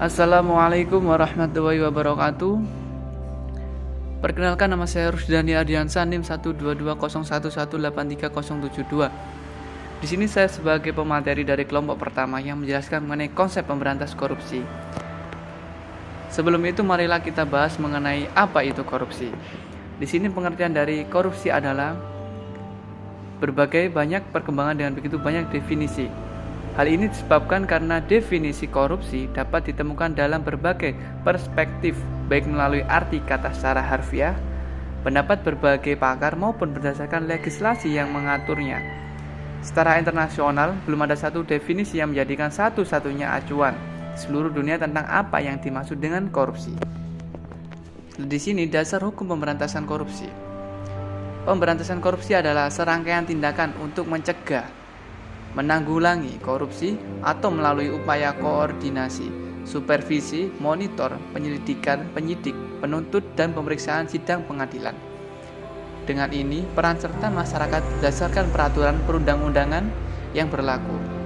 Assalamualaikum warahmatullahi wabarakatuh. Perkenalkan, nama saya Rusdani Ardiansa, NIM 12201183072. Di sini saya sebagai pemateri dari kelompok pertama yang menjelaskan mengenai konsep pemberantas korupsi. Sebelum itu, marilah kita bahas mengenai apa itu korupsi. Di sini pengertian dari korupsi adalah berbagai banyak perkembangan dengan begitu banyak definisi. Hal ini disebabkan karena definisi korupsi dapat ditemukan dalam berbagai perspektif, baik melalui arti kata secara harfiah, pendapat berbagai pakar maupun berdasarkan legislasi yang mengaturnya. Secara internasional, belum ada satu definisi yang menjadikan satu-satunya acuan seluruh dunia tentang apa yang dimaksud dengan korupsi. Di sini dasar hukum pemberantasan korupsi. Pemberantasan korupsi adalah serangkaian tindakan untuk mencegah, menanggulangi korupsi atau melalui upaya koordinasi, supervisi, monitor, penyelidikan, penyidik, penuntut, dan pemeriksaan sidang pengadilan. Dengan ini, peran serta masyarakat berdasarkan peraturan perundang-undangan yang berlaku.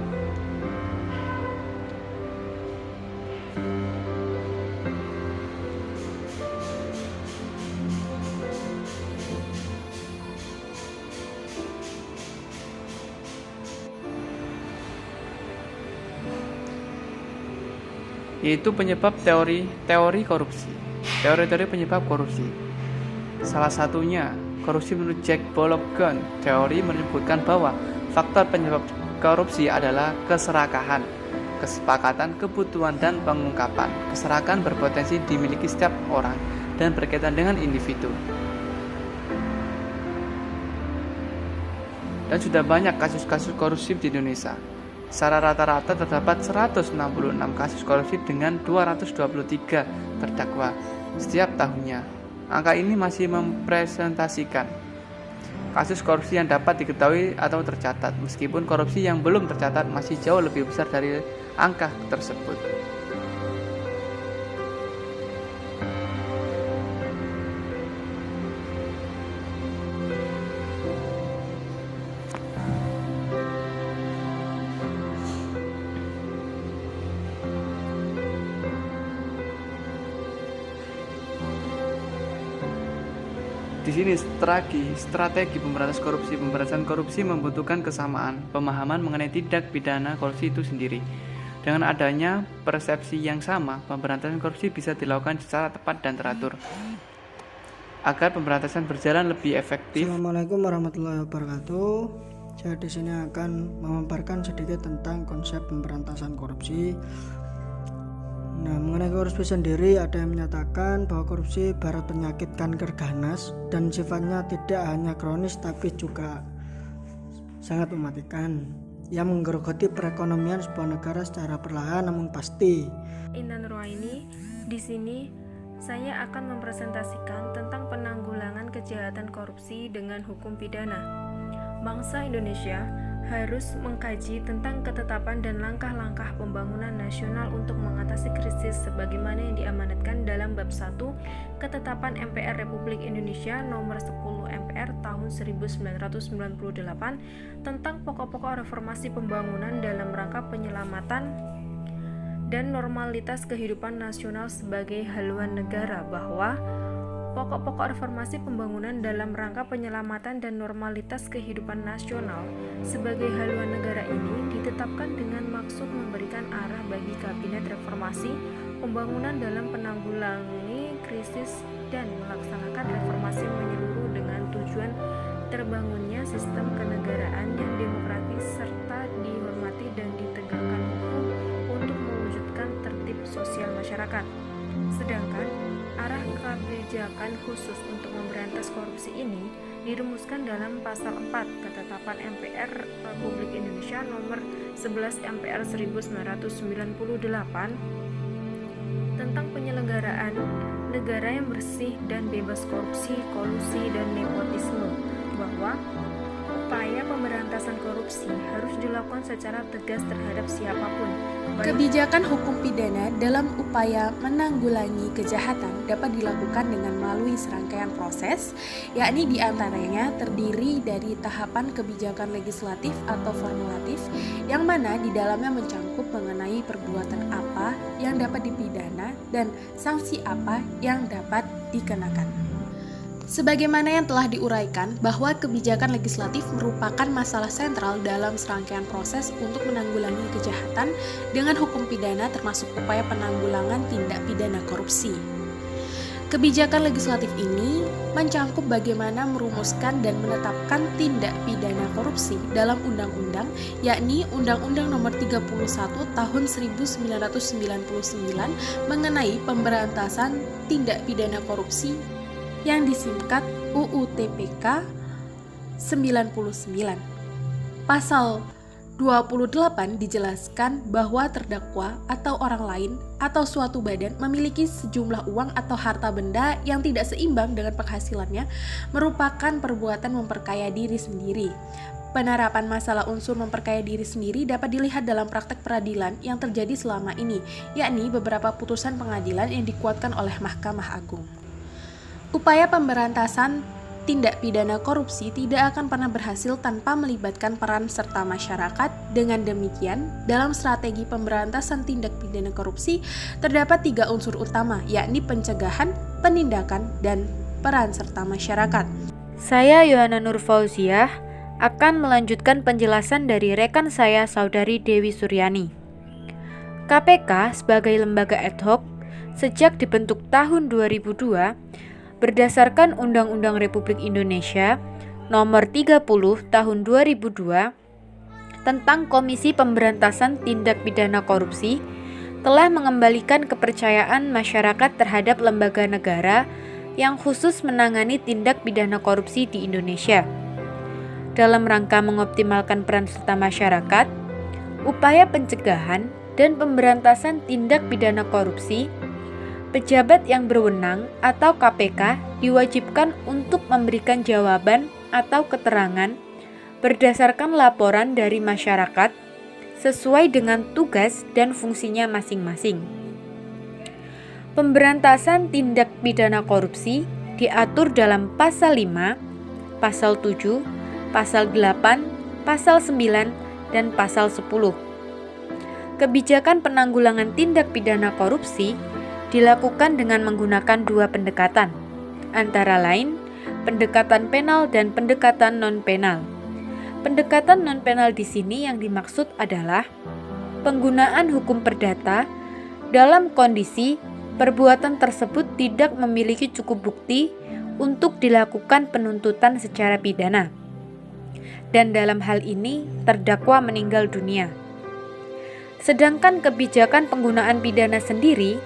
Yaitu penyebab teori korupsi. Teori-teori penyebab korupsi. Salah satunya, korupsi menurut Jack Bologhon. Teori menyebutkan bahwa faktor penyebab korupsi adalah keserakahan, kesepakatan, kebutuhan, dan pengungkapan. Keserakahan berpotensi dimiliki setiap orang dan berkaitan dengan individu. Dan sudah banyak kasus-kasus korupsi di Indonesia. Secara rata-rata terdapat 166 kasus korupsi dengan 223 terdakwa setiap tahunnya. Angka ini masih mempresentasikan kasus korupsi yang dapat diketahui atau tercatat, meskipun korupsi yang belum tercatat masih jauh lebih besar dari angka tersebut. Di sini strategi pemberantasan korupsi membutuhkan kesamaan pemahaman mengenai tindak pidana korupsi itu sendiri. Dengan adanya persepsi yang sama, pemberantasan korupsi bisa dilakukan secara tepat dan teratur agar pemberantasan berjalan lebih efektif. Assalamualaikum warahmatullahi wabarakatuh. Saya di sini akan memaparkan sedikit tentang konsep pemberantasan korupsi. Nah, mengenai korupsi sendiri, ada yang menyatakan bahwa korupsi ibarat penyakit kanker ganas dan sifatnya tidak hanya kronis tapi juga sangat mematikan yang menggerogoti perekonomian sebuah negara secara perlahan namun pasti. Intan Nurwaini, di sini saya akan mempresentasikan tentang penanggulangan kejahatan korupsi dengan hukum pidana. Bangsa Indonesia harus mengkaji tentang ketetapan dan langkah-langkah pembangunan nasional untuk mengatasi krisis sebagaimana yang diamanatkan dalam bab 1 Ketetapan MPR Republik Indonesia nomor 10 MPR tahun 1998 tentang pokok-pokok reformasi pembangunan dalam rangka penyelamatan dan normalitas kehidupan nasional sebagai haluan negara, bahwa pokok-pokok reformasi pembangunan dalam rangka penyelamatan dan normalitas kehidupan nasional sebagai haluan negara ini ditetapkan dengan maksud memberikan arah bagi Kabinet Reformasi Pembangunan dalam penanggulangi krisis dan melaksanakan reformasi menyeluruh dengan tujuan terbangunnya sistem kenegaraan yang demokratis serta dihormati dan ditegakkan hukum untuk mewujudkan tertib sosial masyarakat. Sedangkan arah kebijakan khusus untuk memberantas korupsi ini dirumuskan dalam pasal 4 Ketetapan MPR Republik Indonesia nomor 11 MPR 1998 tentang penyelenggaraan negara yang bersih dan bebas korupsi, kolusi, dan nepotisme, bahwa upaya pemberantasan pemberantasan korupsi harus dilakukan secara tegas terhadap siapapun. Kebijakan hukum pidana dalam upaya menanggulangi kejahatan dapat dilakukan dengan melalui serangkaian proses, yakni diantaranya terdiri dari tahapan kebijakan legislatif atau formulatif, yang mana di dalamnya mencangkup mengenai perbuatan apa yang dapat dipidana dan sanksi apa yang dapat dikenakan. Sebagaimana yang telah diuraikan bahwa kebijakan legislatif merupakan masalah sentral dalam serangkaian proses untuk menanggulangi kejahatan dengan hukum pidana termasuk upaya penanggulangan tindak pidana korupsi. Kebijakan legislatif ini mencangkup bagaimana merumuskan dan menetapkan tindak pidana korupsi dalam undang-undang, yakni Undang-Undang Nomor 31 Tahun 1999 mengenai pemberantasan tindak pidana korupsi yang disingkat UU TPK 99. Pasal 28 dijelaskan bahwa terdakwa atau orang lain atau suatu badan memiliki sejumlah uang atau harta benda yang tidak seimbang dengan penghasilannya merupakan perbuatan memperkaya diri sendiri. Penerapan masalah unsur memperkaya diri sendiri dapat dilihat dalam praktek peradilan yang terjadi selama ini, yakni beberapa putusan pengadilan yang dikuatkan oleh Mahkamah Agung. Upaya pemberantasan tindak pidana korupsi tidak akan pernah berhasil tanpa melibatkan peran serta masyarakat. Dengan demikian, dalam strategi pemberantasan tindak pidana korupsi terdapat 3 unsur utama, yakni pencegahan, penindakan, dan peran serta masyarakat. Saya Yohana Nur Fauziah akan melanjutkan penjelasan dari rekan saya Saudari Dewi Suryani. KPK sebagai lembaga ad hoc sejak dibentuk tahun 2002 berdasarkan Undang-Undang Republik Indonesia Nomor 30 Tahun 2002 tentang Komisi Pemberantasan Tindak Pidana Korupsi telah mengembalikan kepercayaan masyarakat terhadap lembaga negara yang khusus menangani tindak pidana korupsi di Indonesia. Dalam rangka mengoptimalkan peran serta masyarakat, upaya pencegahan dan pemberantasan tindak pidana korupsi, pejabat yang berwenang atau KPK diwajibkan untuk memberikan jawaban atau keterangan berdasarkan laporan dari masyarakat sesuai dengan tugas dan fungsinya masing-masing. Pemberantasan tindak pidana korupsi diatur dalam Pasal 5, Pasal 7, Pasal 8, Pasal 9, dan Pasal 10. Kebijakan penanggulangan tindak pidana korupsi dilakukan dengan menggunakan 2 pendekatan, antara lain pendekatan penal dan pendekatan non-penal. Pendekatan non-penal di sini yang dimaksud adalah penggunaan hukum perdata dalam kondisi perbuatan tersebut tidak memiliki cukup bukti untuk dilakukan penuntutan secara pidana, dan dalam hal ini terdakwa meninggal dunia. Sedangkan kebijakan penggunaan pidana sendiri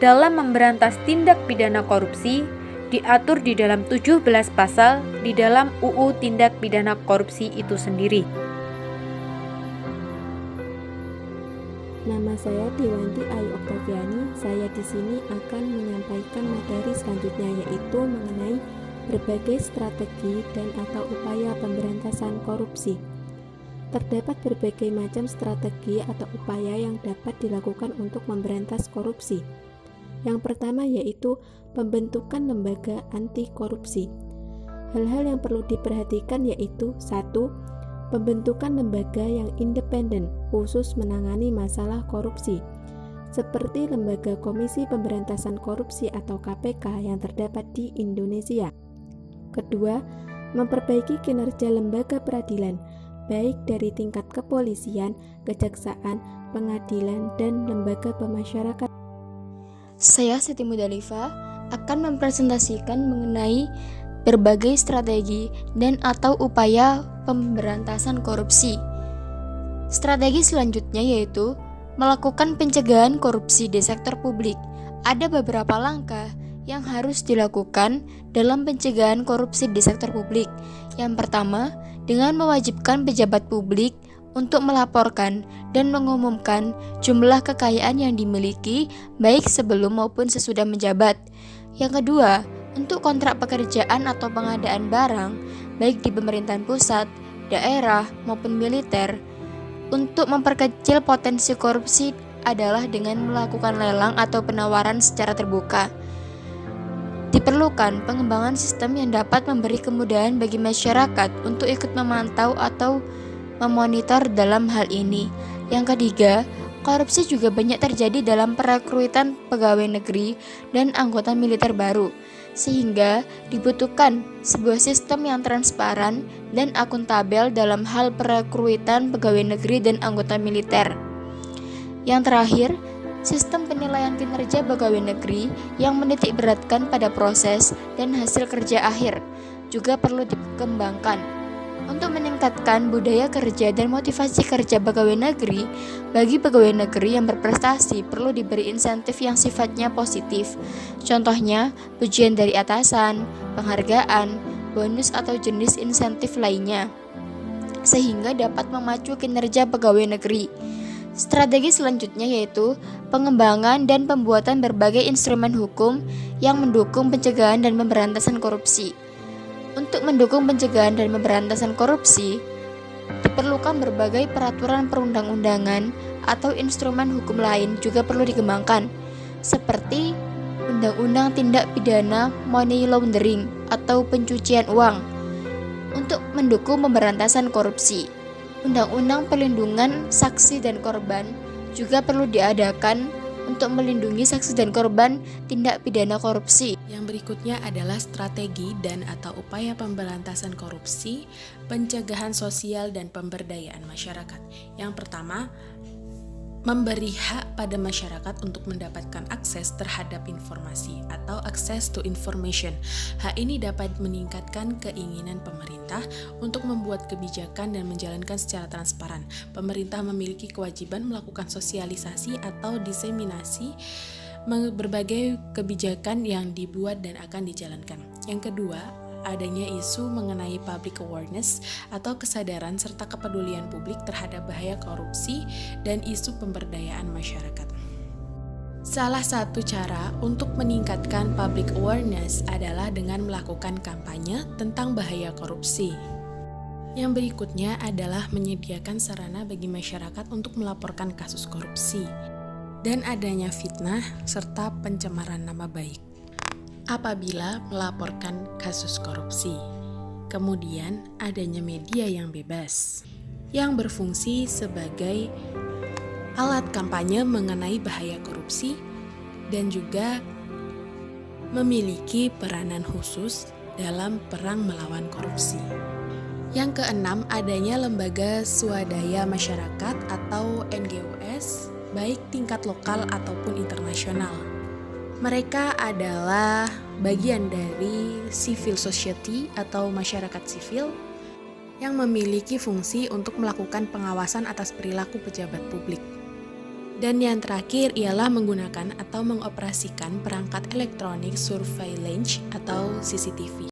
dalam memberantas tindak pidana korupsi diatur di dalam 17 pasal di dalam UU Tindak Pidana Korupsi itu sendiri. Nama saya Dewanti Ayu Oktaviani. Saya di sini akan menyampaikan materi selanjutnya, yaitu mengenai berbagai strategi dan atau upaya pemberantasan korupsi. Terdapat berbagai macam strategi atau upaya yang dapat dilakukan untuk memberantas korupsi. Yang pertama yaitu pembentukan lembaga anti korupsi. Hal-hal yang perlu diperhatikan yaitu 1. Pembentukan lembaga yang independen khusus menangani masalah korupsi, seperti Lembaga Komisi Pemberantasan Korupsi atau KPK yang terdapat di Indonesia. Kedua, memperbaiki kinerja lembaga peradilan, baik dari tingkat kepolisian, kejaksaan, pengadilan, dan lembaga pemasyarakatan. Saya Siti Mudalifa akan mempresentasikan mengenai berbagai strategi dan atau upaya pemberantasan korupsi. Strategi selanjutnya yaitu melakukan pencegahan korupsi di sektor publik. Ada beberapa langkah yang harus dilakukan dalam pencegahan korupsi di sektor publik. Yang pertama, dengan mewajibkan pejabat publik untuk melaporkan dan mengumumkan jumlah kekayaan yang dimiliki baik sebelum maupun sesudah menjabat. Yang kedua, untuk kontrak pekerjaan atau pengadaan barang baik di pemerintahan pusat, daerah, maupun militer. Untuk memperkecil potensi korupsi adalah dengan melakukan lelang atau penawaran secara terbuka. Diperlukan pengembangan sistem yang dapat memberi kemudahan bagi masyarakat untuk ikut memantau atau memonitor dalam hal ini. Yang ketiga, korupsi juga banyak terjadi dalam perekrutan pegawai negeri dan anggota militer baru, sehingga dibutuhkan sebuah sistem yang transparan dan akuntabel dalam hal perekrutan pegawai negeri dan anggota militer. Yang terakhir, sistem penilaian kinerja pegawai negeri yang menitik beratkan pada proses dan hasil kerja akhir juga perlu dikembangkan. Untuk meningkatkan budaya kerja dan motivasi kerja pegawai negeri, bagi pegawai negeri yang berprestasi perlu diberi insentif yang sifatnya positif. Contohnya, pujian dari atasan, penghargaan, bonus atau jenis insentif lainnya, sehingga dapat memacu kinerja pegawai negeri. Strategi selanjutnya yaitu pengembangan dan pembuatan berbagai instrumen hukum yang mendukung pencegahan dan pemberantasan korupsi. Untuk mendukung pencegahan dan pemberantasan korupsi, diperlukan berbagai peraturan perundang-undangan atau instrumen hukum lain juga perlu dikembangkan, seperti Undang-Undang Tindak Pidana Money Laundering atau pencucian uang untuk mendukung pemberantasan korupsi. Undang-Undang Perlindungan Saksi dan Korban juga perlu diadakan untuk melindungi saksi dan korban tindak pidana korupsi. Yang berikutnya adalah strategi dan atau upaya pemberantasan korupsi, pencegahan sosial dan pemberdayaan masyarakat. Yang pertama, memberi hak pada masyarakat untuk mendapatkan akses terhadap informasi atau access to information. Hak ini dapat meningkatkan keinginan pemerintah untuk membuat kebijakan dan menjalankan secara transparan. Pemerintah memiliki kewajiban melakukan sosialisasi atau diseminasi berbagai kebijakan yang dibuat dan akan dijalankan. Yang kedua, adanya isu mengenai public awareness atau kesadaran serta kepedulian publik terhadap bahaya korupsi dan isu pemberdayaan masyarakat. Salah satu cara untuk meningkatkan public awareness adalah dengan melakukan kampanye tentang bahaya korupsi. Yang berikutnya adalah menyediakan sarana bagi masyarakat untuk melaporkan kasus korupsi dan adanya fitnah serta pencemaran nama baik apabila melaporkan kasus korupsi. Kemudian adanya media yang bebas yang berfungsi sebagai alat kampanye mengenai bahaya korupsi dan juga memiliki peranan khusus dalam perang melawan korupsi. Yang keenam, adanya lembaga swadaya masyarakat atau NGOs baik tingkat lokal ataupun internasional. Mereka adalah bagian dari civil society atau masyarakat sipil yang memiliki fungsi untuk melakukan pengawasan atas perilaku pejabat publik. Dan yang terakhir ialah menggunakan atau mengoperasikan perangkat elektronik surveillance atau CCTV.